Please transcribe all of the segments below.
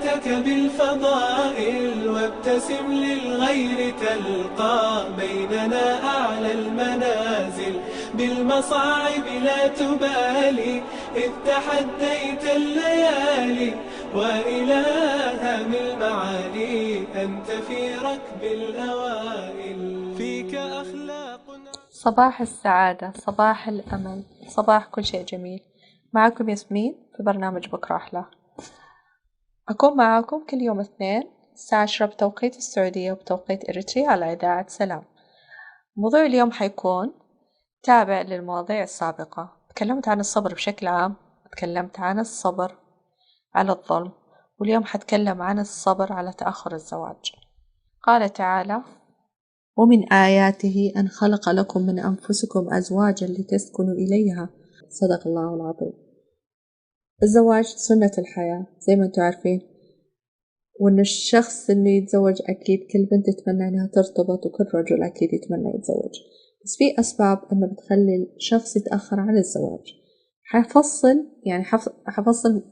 حياتك بالفضائل، وابتسم للغير تلقى بيننا أعلى المنازل. بالمصاعب لا تبالي إذ تحديت الليالي، وإلى هام المعالي أنت في ركب الأوائل. فيك أخلاق. صباح السعادة، صباح الأمل، صباح كل شيء جميل. معكم ياسمين في برنامج بكرة أحلى. أكون معاكم كل يوم اثنين الساعة 10 بتوقيت السعودية وبتوقيت إريتريا على إذاعة سلام. موضوع اليوم حيكون تابع للمواضيع السابقة. تكلمت عن الصبر بشكل عام، تكلمت عن الصبر على الظلم، واليوم حتكلم عن الصبر على تأخر الزواج. قال تعالى: ومن آياته أن خلق لكم من أنفسكم أزواجا لتسكنوا إليها. صدق الله العظيم. الزواج سنة الحياة زي ما انتم عارفين، وإن الشخص اللي يتزوج أكيد كل بنت تتمنى إنها ترتبط، وكل رجل أكيد يتمنى يتزوج، بس في أسباب إنه بتخلي الشخص يتأخر عن الزواج. حفصل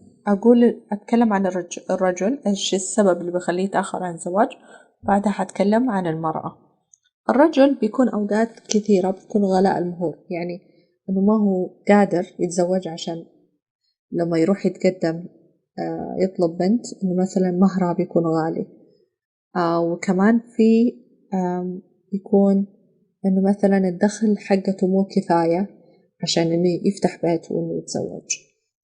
أتكلم عن الرجل إيش السبب اللي بيخليه يتأخر عن الزواج، بعدها حتكلم عن المرأة. الرجل بيكون أوقات كثيرة بيكون غلاء المهور، يعني إنه ما هو قادر يتزوج عشان لما يروح يتقدم يطلب بنت إنه مثلا مهرها بيكون غالي، وكمان في يكون إنه مثلا الدخل حقته مو كفاية عشان إنه يفتح بيت وإنه يتزوج.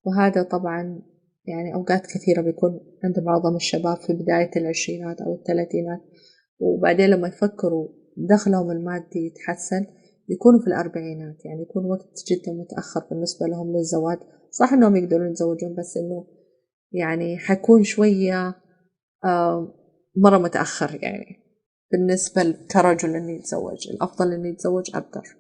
وهذا طبعا يعني أوقات كثيرة بيكون عند معظم الشباب في بداية العشرينات أو الثلاثينات، وبعدين لما يفكروا دخلهم المادي يتحسن يكونوا في الأربعينات، يعني يكون وقت جدا متأخر بالنسبة لهم للزواج. صح إنهم يقدرون يتزوجون، بس إنه يعني حيكون شوية مرة متأخر، يعني بالنسبة كرجل إنه يتزوج الأفضل إنه يتزوج أبكر.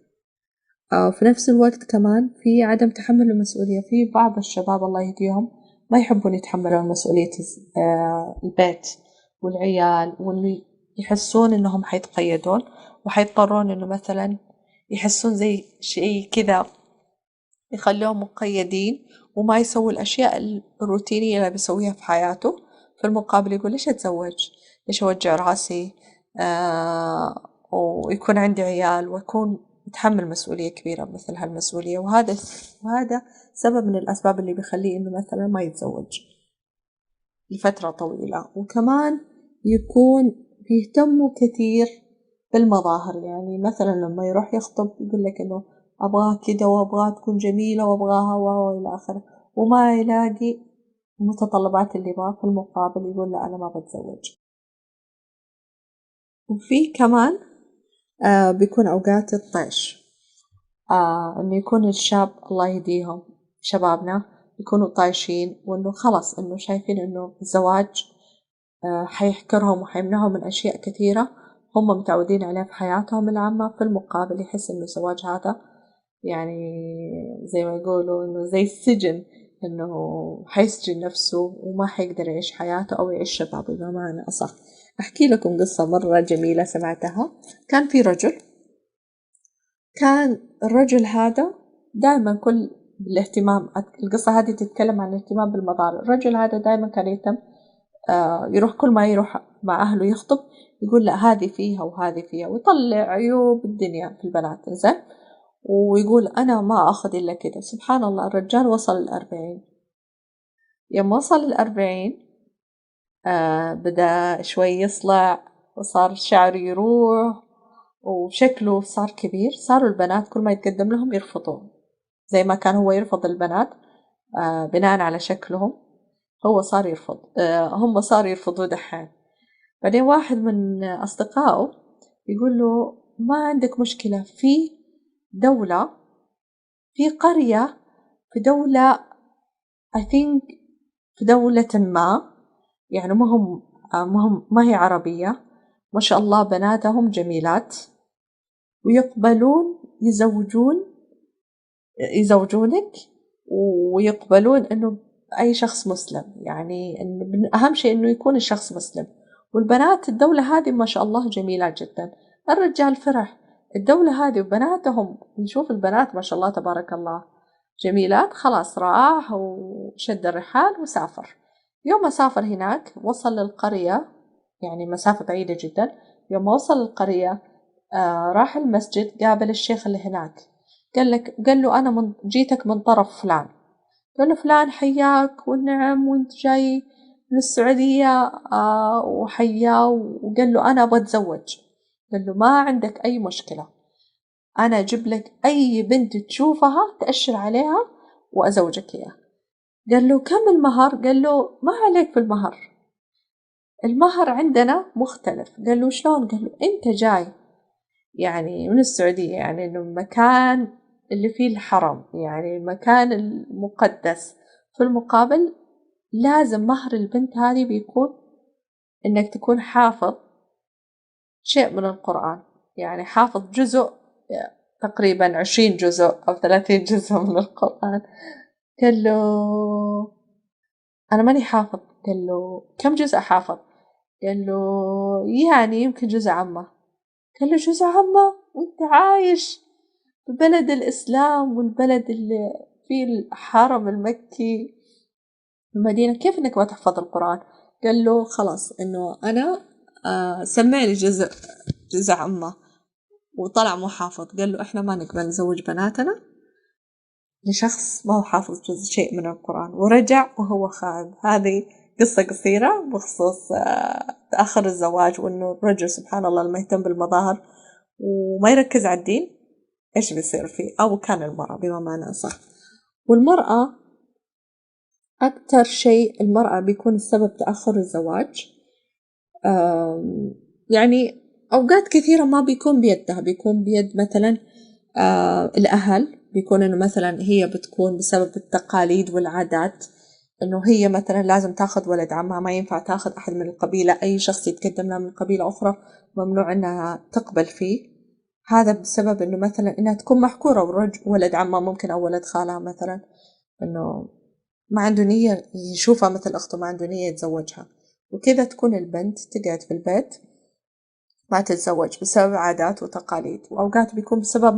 في نفس الوقت كمان في عدم تحمل المسؤولية. في بعض الشباب الله يهديهم ما يحبون يتحملون مسؤولية البيت والعيال، وإنه يحسون إنهم حيتقيدون وحيضطرون إنه مثلا يحسون زي شيء كذا يخليهم مقيدين وما يسوي الأشياء الروتينية اللي بيسويها في حياته. في المقابل يقول ليش أتزوج، ليش أوجع راسي ويكون عندي عيال وأكون متحمل مسؤولية كبيرة مثل هالمسؤولية. وهذا سبب من الأسباب اللي بيخليه إنه مثلا ما يتزوج لفترة طويلة. وكمان يكون بيهتموا كثير بالمظاهر، يعني مثلا لما يروح يخطب يقول لك إنه أبغاه كده وأبغاه تكون جميلة وأبغاها وإلى آخره، وما يلاقي المتطلبات اللي يبغاها، في المقابل يقول لا أنا ما بتزوج. وفي كمان بيكون أوقات الطيش، إنه يكون الشاب الله يهديهم شبابنا يكونوا طايشين، وإنه خلاص إنه شايفين إنه الزواج حيحكرهم وحيمنعهم من أشياء كثيرة هم متعودين عليها في حياتهم العامة. في المقابل يحس إنه الزواج هذا يعني زي ما يقولوا إنه زي السجن، إنه حيسجن نفسه وما حيقدر يعيش حياته أو يعيش شبابه بمعنى أصح. أحكي لكم قصة مرة جميلة سمعتها. كان في رجل، كان الرجل هذا دائما كل الاهتمام، القصة هذه تتكلم عن الاهتمام بالمظاهر. الرجل هذا دائما كان يهتم، يروح كل ما يروح مع أهله يخطب يقول لا هذه فيها وهذه فيها، ويطلع عيوب الدنيا في البنات زين، ويقول أنا ما أخذ إلا كده. سبحان الله الرجال وصل 40. يوم وصل 40 بدأ شوي يصلع وصار شعره يروح وشكله صار كبير. صاروا البنات كل ما يتقدم لهم يرفضون، زي ما كان هو يرفض البنات بناء على شكلهم، هو صار يرفض هم صاروا يرفضوه دحين. بعدين واحد من أصدقائه يقول له ما عندك مشكلة، في دولة، في قرية، في دولة I think في دولة ما، يعني ما هي عربية، ما شاء الله بناتهم جميلات ويقبلون يزوجونك ويقبلون إنه أي شخص مسلم، يعني إن أهم شيء إنه يكون الشخص مسلم. والبنات الدولة هذه ما شاء الله جميلات جدا. الرجال فرح الدولة هذه وبناتهم، نشوف البنات ما شاء الله تبارك الله جميلات، خلاص راح وشد الرحال وسافر. يوم ما سافر هناك وصل للقرية، يعني مسافة بعيدة جدا. يوم ما وصل للقرية راح المسجد، قابل الشيخ اللي هناك. قال له أنا جيتك من طرف فلان. قال له فلان حياك والنعم، وانت جاي من السعودية وحياه. وقال له أنا أبغى أتزوج. قال له ما عندك أي مشكلة، أنا أجيب لك أي بنت تشوفها تأشر عليها وأزوجك إياها. قال له كم المهر؟ قال له ما عليك في المهر، المهر عندنا مختلف. قال له شلون؟ قال له أنت جاي يعني من السعودية، يعني المكان اللي فيه الحرم، يعني المكان المقدس، في المقابل لازم مهر البنت هذه بيكون إنك تكون حافظ شيء من القرآن، يعني حافظ جزء، تقريبا 20 جزء أو 30 جزء من القرآن. قال له أنا ماني حافظ. قال له كم جزء حافظ؟ قال له يعني يمكن جزء عامة. قال له جزء عامة وانت عايش في بلد الإسلام والبلد اللي فيه الحرم المكي، المدينة، كيف انك ما تحفظ القرآن؟ قال له خلاص انه انا سمعني جزء عامة. وطلع مو حافظ. قال له احنا ما نقبل نزوج بناتنا لشخص ما هو حافظ جزء شيء من القرآن. ورجع وهو خائب. هذه قصة قصيرة بخصوص تأخر الزواج، وإنه الرجل سبحان الله لما يهتم بالمظاهر وما يركز على الدين إيش بيصير فيه، أو كان المرأة بما معنى صح. والمرأة أكتر شيء المرأة بيكون السبب تأخر الزواج، يعني أوقات كثيرة ما بيكون بيدها، بيكون بيد مثلا الأهل. بيكون إنه مثلا هي بتكون بسبب التقاليد والعادات، إنه هي مثلا لازم تاخذ ولد عمها، ما ينفع تاخذ أحد من القبيلة، أي شخص يتقدم لها من قبيلة أخرى ممنوع إنها تقبل فيه. هذا بسبب إنه مثلا إنها تكون محكورة، ولد عمها ممكن أو ولد خالها مثلا، إنه ما عنده نية يشوفها مثل أخته، ما عنده نية يتزوجها. وكذا تكون البنت تقعد في البيت ما تتزوج بسبب عادات وتقاليد. وأوقات بيكون بسبب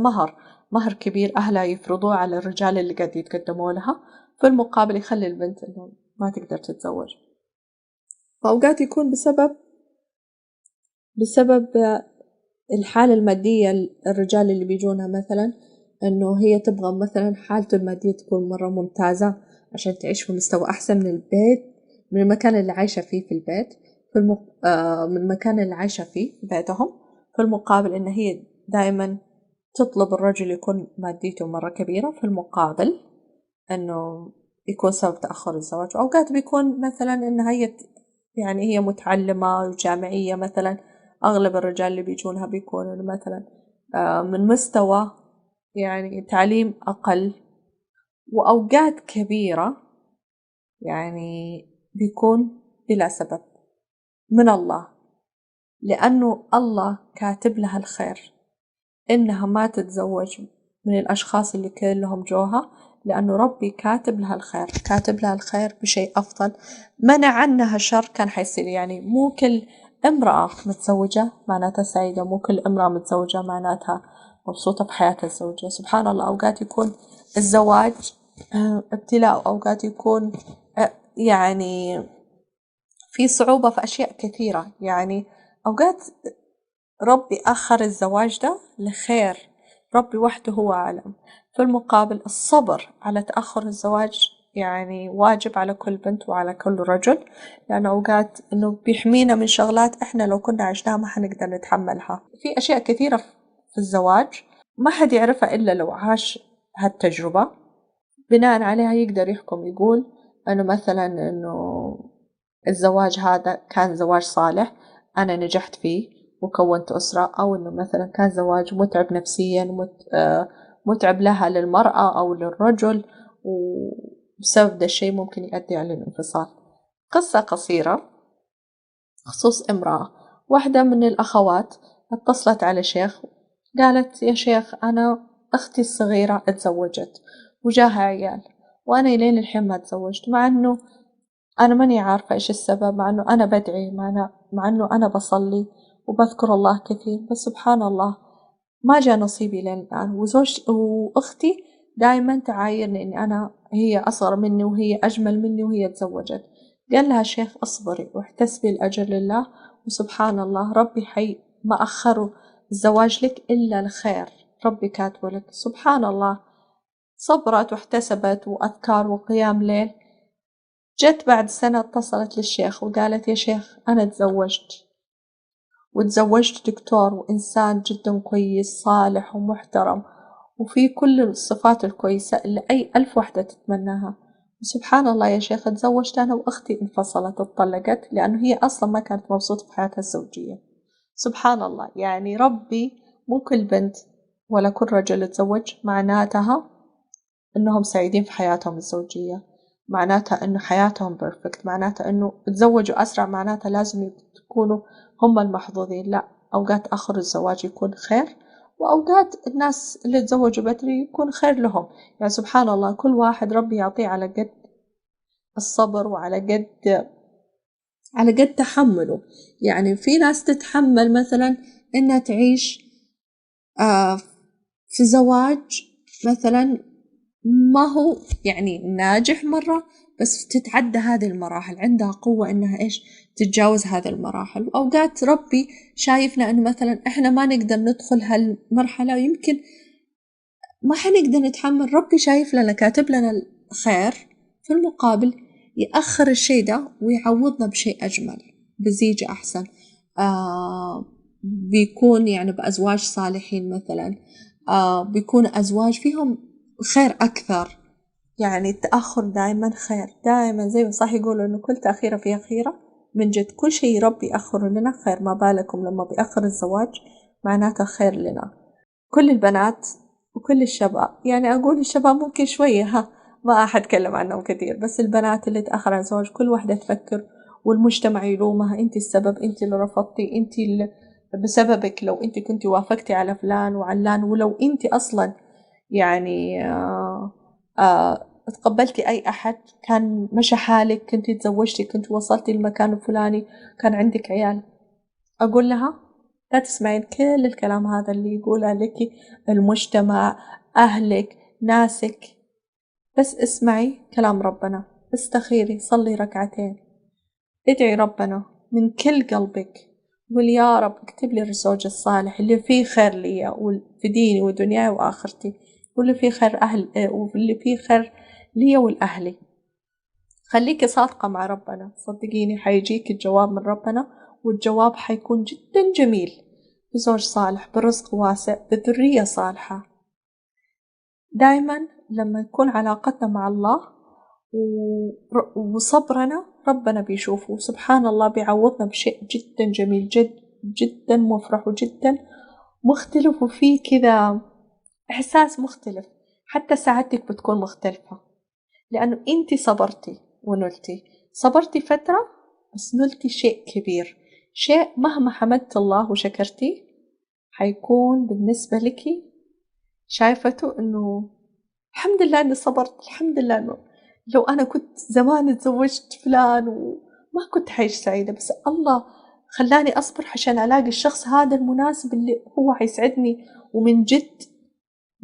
مهر كبير أهلها يفرضوه على الرجال اللي قاعد يتقدموا لها، في المقابل يخلي البنت إنه ما تقدر تتزوج. وأوقات يكون بسبب الحالة المادية، الرجال اللي بيجونها مثلا إنه هي تبغى مثلا حالته المادية تكون مرة ممتازة عشان تعيش في مستوى أحسن من البيت، من المكان اللي عايشة فيه في البيت، من المكان اللي عايشة فيه بيتهم. في المقابل إن هي دائما تطلب الرجل يكون ماديته مرة كبيرة، في المقابل إنه يكون سبب تأخر الزواج. وأوقات بيكون مثلا إنها هي يعني هي متعلمة جامعية مثلا، أغلب الرجال اللي بيجونها بيكونوا مثلا من مستوى يعني تعليم أقل. وأوقات كبيرة يعني بيكون بلا سبب من الله، لأنه الله كاتب لها الخير إنها ما تتزوج من الأشخاص اللي كلهم جوها، لأنه ربي كاتب لها الخير، كاتب لها الخير بشيء أفضل، منع عنها الشر كان حيصير. يعني مو كل امرأة متزوجة معناتها سعيدة، مو كل امرأة متزوجة معناتها مبسوطة بحياتها الزوجية. سبحان الله، أوقات يكون الزواج ابتلاء، أوقات يكون يعني في صعوبة في أشياء كثيرة. يعني أوقات ربي أخر الزواج ده لخير، ربي وحده هو أعلم. في المقابل الصبر على تأخر الزواج يعني واجب على كل بنت وعلى كل رجل، لأنه أوقات إنه بيحمينا من شغلات إحنا لو كنا عشناها ما حنقدر نتحملها. في أشياء كثيرة في الزواج ما حد يعرفها إلا لو عاش هالتجربة، بناء عليها يقدر يحكم يقول أنه مثلا أنه الزواج هذا كان زواج صالح، أنا نجحت فيه وكونت أسرة، أو أنه مثلا كان زواج متعب نفسيا، متعب لها للمرأة أو للرجل، وبسبب ده الشيء ممكن يؤدي على الانفصال. قصة قصيرة خصوص امرأة، واحدة من الأخوات اتصلت على شيخ، قالت يا شيخ أنا أختي الصغيرة اتزوجت وجاها عيال، وأنا إلين الحين ما تزوجت، مع أنه أنا ماني عارفة إيش السبب، مع أنه أنا بدعي، مع أنه أنا بصلي وبذكر الله كثير، بس سبحان الله ما جاء نصيبي لين الآن. وأختي دائما تعايرني إني أنا هي أصغر مني وهي أجمل مني وهي تزوجت. قال لها الشيخ اصبري واحتسبي الأجر لله، وسبحان الله ربي حي ما أخروا الزواج لك إلا الخير، ربي كاتبه لك. سبحان الله، صبرت واحتسبت وأذكار وقيام ليل. جت بعد سنة اتصلت للشيخ وقالت يا شيخ أنا وتزوجت دكتور وإنسان جدا كويس صالح ومحترم وفي كل الصفات الكويسة اللي أي ألف وحدة تتمناها. وسبحان الله يا شيخ تزوجت أنا وأختي انفصلت اتطلقت لأنه هي أصلا ما كانت مبسوطة في حياتها الزوجية. سبحان الله، يعني ربي مو كل بنت ولا كل رجل تزوج معناتها إنهم سعيدين في حياتهم الزوجية، معناتها إنه حياتهم بيرفكت، معناتها إنه تزوجوا أسرع معناتها لازم تكونوا هم المحظوظين. لا، أوقات آخر الزواج يكون خير، وأوقات الناس اللي تزوجوا بدري يكون خير لهم. يعني سبحان الله كل واحد ربي يعطيه على قد الصبر على قد تحمله. يعني في ناس تتحمل مثلا إنها تعيش في زواج مثلا ما هو يعني ناجح مرة، بس تتعدى هذه المراحل، عندها قوة إنها إيش تتجاوز هذه المراحل. وأوقات ربي شايفنا إنه مثلا إحنا ما نقدر ندخل هالمرحلة، يمكن ما حنقدر نتحمل، ربي شايف لنا كاتب لنا الخير، في المقابل يأخر الشيء ده ويعوضنا بشيء أجمل بزيج أحسن. بيكون يعني بأزواج صالحين مثلا، بيكون أزواج فيهم خير أكثر. يعني التأخر دائما خير، دائما زي ما صح يقولوا إنه كل تأخيرة فيها خيرة. من جد كل شيء ربي يأخر لنا خير، ما بالكم لما بيأخر الزواج معناته خير لنا. كل البنات وكل الشباب، يعني أقول الشباب ممكن شوية ما أحد أتكلم عنهم كثير، بس البنات اللي تأخر عن الزواج كل واحدة تفكر والمجتمع يلومها، أنت السبب، أنت اللي رفضتي، أنت اللي بسببك لو أنت كنت وافقتي على فلان وعلان، ولو أنت أصلا يعني تقبلتي أي أحد كان مشى حالك، كنت تزوجتي، كنت وصلتي المكان الفلاني، كان عندك عيال، أقول لها لا تسمعين كل الكلام هذا اللي يقوله لك المجتمع، أهلك، ناسك، بس اسمعي كلام ربنا، استخيري، صلي ركعتين، ادعي ربنا من كل قلبك، قول يا رب اكتب لي الزوج الصالح اللي فيه خير لي في ديني ودنياي وآخرتي، واللي فيه خير واللي فيه خير لي والأهلي. خليكي صادقة مع ربنا، صدقيني حيجيك الجواب من ربنا، والجواب حيكون جدا جميل، بزوج صالح، برزق واسع، بذرية صالحة. دائما لما يكون علاقتنا مع الله وصبرنا ربنا بيشوفه، سبحان الله بيعوضنا بشيء جدا جميل، جدا مفرح وجدا مختلف، وفيه كذا إحساس مختلف، حتى سعادتك بتكون مختلفة، لأنه أنت صبرتي ونلتي، صبرتي فترة بس نلتي شيء كبير، شيء مهما حمدت الله وشكرتي حيكون بالنسبة لك شايفته إنه الحمد لله إني صبرت، الحمد لله إنه لو أنا كنت زمان تزوجت فلان وما كنت حعيش سعيدة، بس الله خلاني أصبر عشان ألاقي الشخص هذا المناسب اللي هو حيسعدني. ومن جد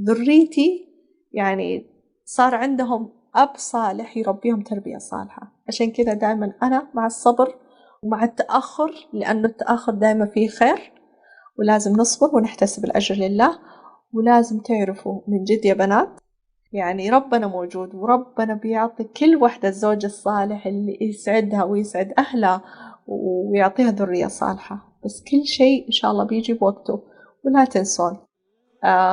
ذريتي يعني صار عندهم أب صالح يربيهم تربية صالحة. عشان كذا دائما أنا مع الصبر ومع التأخر، لأنه التأخر دائما فيه خير، ولازم نصبر ونحتسب الأجر لله. ولازم تعرفوا من جد يا بنات، يعني ربنا موجود، وربنا بيعطي كل واحدة الزوج الصالح اللي يسعدها ويسعد أهلها ويعطيها ذرية صالحة، بس كل شيء إن شاء الله بيجي بوقته. ولا تنسون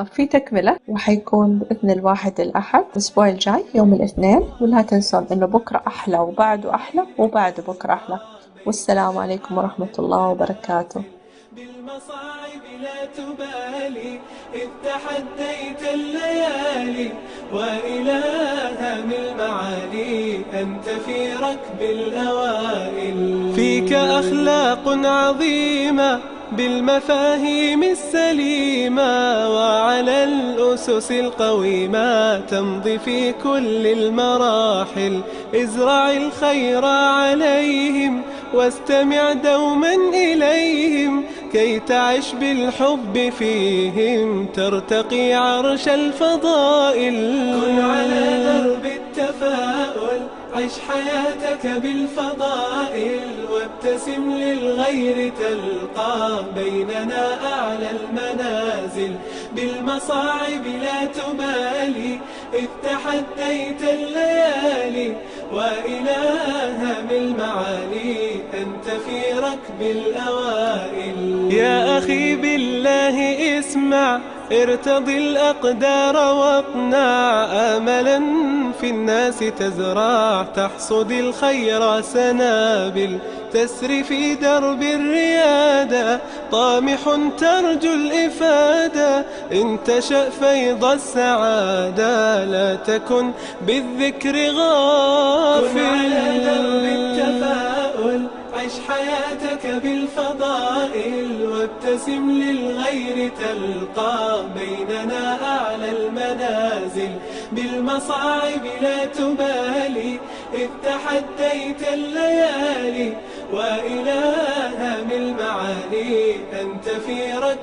في تكملة وحيكون بإذن الواحد الأحد الأسبوع الجاي يوم الاثنين، ولا تنسون إنه بكرة أحلى وبعده أحلى وبعد بكرة أحلى. والسلام عليكم ورحمة الله وبركاته. بالمصاعب لا تبالي إذ تحديت الليالي، وإلى هام المعالي أنت في ركب الأوائل. فيك أخلاق عظيمة بالمفاهيم السليمة، وعلى الأسس القويمة تمضي في كل المراحل. ازرع الخير عليهم واستمع دوما إليهم، كي تعش بالحب فيهم ترتقي عرش الفضائل. كن على درب التفاؤل عش حياتك بالفضائل وابتسم للغير تلقى بيننا أعلى المنازل. بالمصاعب لا تبالي إذ تحديت الليالي وإلى هم المعالي أنت في ركب الأوائل. يا أخي بالله اسمع ارتضي الأقدار واقنع آملا في الناس تزرع تحصد الخير سنابل تسري في درب الريادة طامح ترجو الإفادة إن تشأ فيض السعادة لا تكن بالذكر غافل. كن على درب التفاؤل عش حياتك بالفضائل وابتسم للغير تلقى بيننا أعلى المنازل. بالمصاعب لا تبالي إذ تحديت الليالي وإلى هم المعالي أنت في ركب